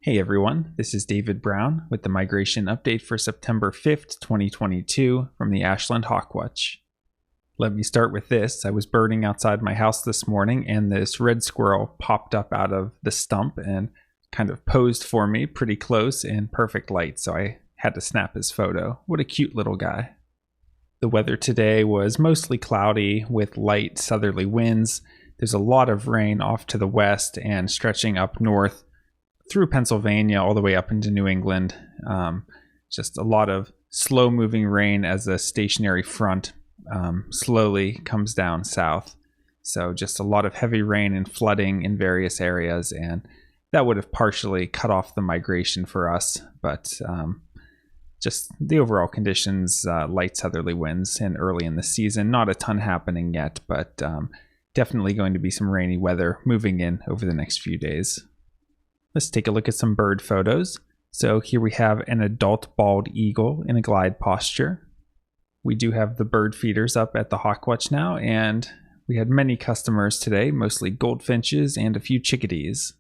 Hey everyone, this is David Brown with the migration update for September 5th, 2022 from the Ashland Hawk Watch. Let me start with this. I was birding outside my house this morning and this red squirrel popped up out of the stump and kind of posed for me pretty close in perfect light, so I had to snap his photo. What a cute little guy. The weather today was mostly cloudy with light southerly winds. There's a lot of rain off to the west and stretching up north through Pennsylvania all the way up into New England. Just a lot of slow moving rain as a stationary front slowly comes down south. So just a lot of heavy rain and flooding in various areas, and that would have partially cut off the migration for us. But just the overall conditions, light southerly winds and early in the season, not a ton happening yet, but definitely going to be some rainy weather moving in over the next few days. Let's take a look at some bird photos. So here we have an adult bald eagle in a glide posture. We do have the bird feeders up at the Hawk Watch now, and we had many customers today, mostly goldfinches and a few chickadees.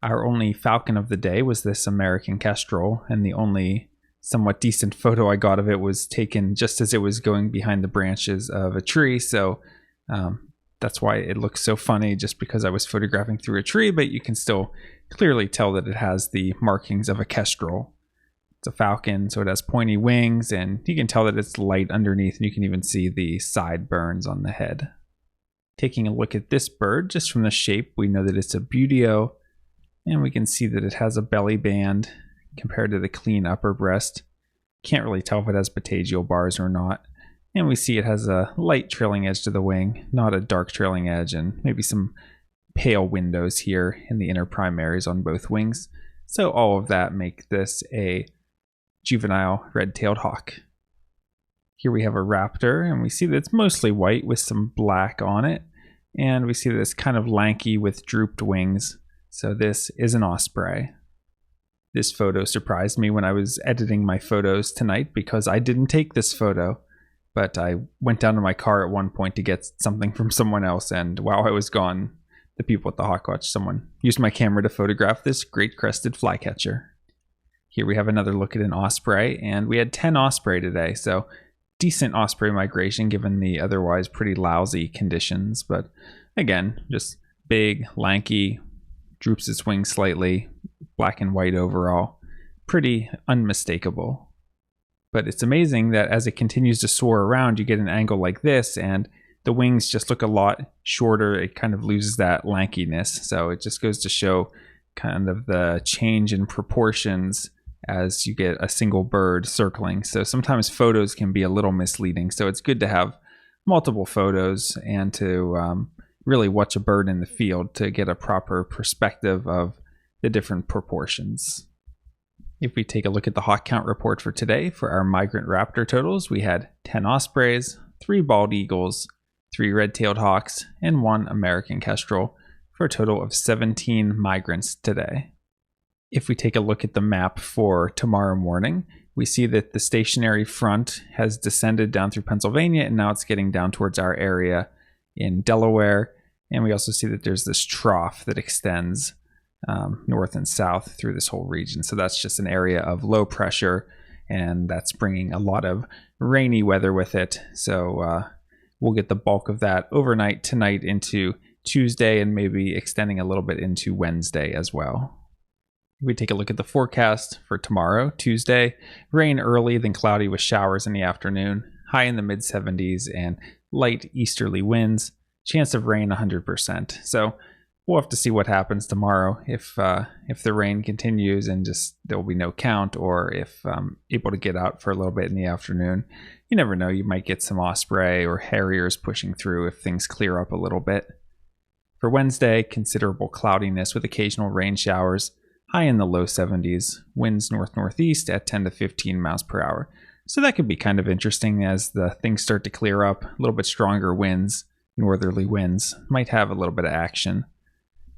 Our only falcon of the day was this American kestrel, and the only somewhat decent photo I got of it was taken just as it was going behind the branches of a tree, so that's why it looks so funny, just because I was photographing through a tree, but you can still clearly tell that it has the markings of a kestrel. It's a falcon, so it has pointy wings, and you can tell that it's light underneath, and you can even see the sideburns on the head. Taking a look at this bird, just from the shape, we know that it's a buteo, and we can see that it has a belly band compared to the clean upper breast. Can't really tell if it has patagial bars or not. And we see it has a light trailing edge to the wing, not a dark trailing edge, and maybe some pale windows here in the inner primaries on both wings. So all of that make this a juvenile red-tailed hawk. Here we have a raptor, and we see that it's mostly white with some black on it. And we see that it's kind of lanky with drooped wings. So this is an osprey. This photo surprised me when I was editing my photos tonight because I didn't take this photo. But I went down to my car at one point to get something from someone else, and while I was gone, the people at the Hawk Watch, someone used my camera to photograph this great crested flycatcher. Here we have another look at an osprey, and we had 10 osprey today, so decent osprey migration given the otherwise pretty lousy conditions. But again, just big, lanky, droops its wings slightly, black and white overall, pretty unmistakable. But it's amazing that as it continues to soar around, you get an angle like this, and the wings just look a lot shorter. It kind of loses that lankiness. So it just goes to show kind of the change in proportions as you get a single bird circling. So sometimes photos can be a little misleading. So it's good to have multiple photos and to really watch a bird in the field to get a proper perspective of the different proportions. If we take a look at the hawk count report for today, for our migrant raptor totals, we had 10 ospreys, 3 bald eagles, 3 red-tailed hawks, and 1 American kestrel, for a total of 17 migrants today. If we take a look at the map for tomorrow morning, we see that the stationary front has descended down through Pennsylvania, and now it's getting down towards our area in Delaware. And we also see that there's this trough that extends north and south through this whole region. So that's just an area of low pressure, and that's bringing a lot of rainy weather with it. So we'll get the bulk of that overnight tonight into Tuesday, and maybe extending a little bit into Wednesday as well. If we take a look at the forecast for tomorrow, Tuesday, rain early, then cloudy with showers in the afternoon, high in the mid 70s, and light easterly winds, chance of rain 100%. So we'll have to see what happens tomorrow, if the rain continues and just there will be no count, or if I'm able to get out for a little bit in the afternoon. You never know, you might get some osprey or harriers pushing through if things clear up a little bit. For Wednesday, considerable cloudiness with occasional rain showers, high in the low 70s, winds north-northeast at 10 to 15 miles per hour. So that could be kind of interesting as the things start to clear up. A little bit stronger winds, northerly winds, might have a little bit of action.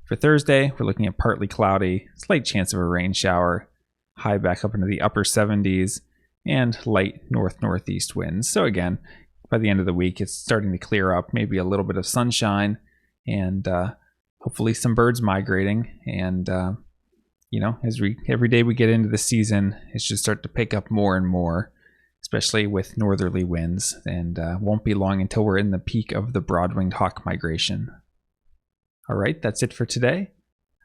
For Thursday, we're looking at partly cloudy, slight chance of a rain shower, high back up into the upper 70s, and light north-northeast winds. So again, by the end of the week, it's starting to clear up, maybe a little bit of sunshine, and hopefully some birds migrating, and as every day we get into the season, it should start to pick up more and more, especially with northerly winds, and won't be long until we're in the peak of the broad-winged hawk migration. All right, that's it for today.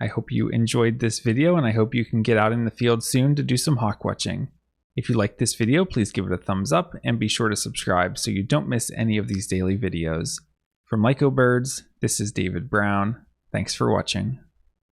I hope you enjoyed this video, and I hope you can get out in the field soon to do some hawk watching. If you liked this video, please give it a thumbs up and be sure to subscribe so you don't miss any of these daily videos. From Lyco Birds, this is David Brown. Thanks for watching.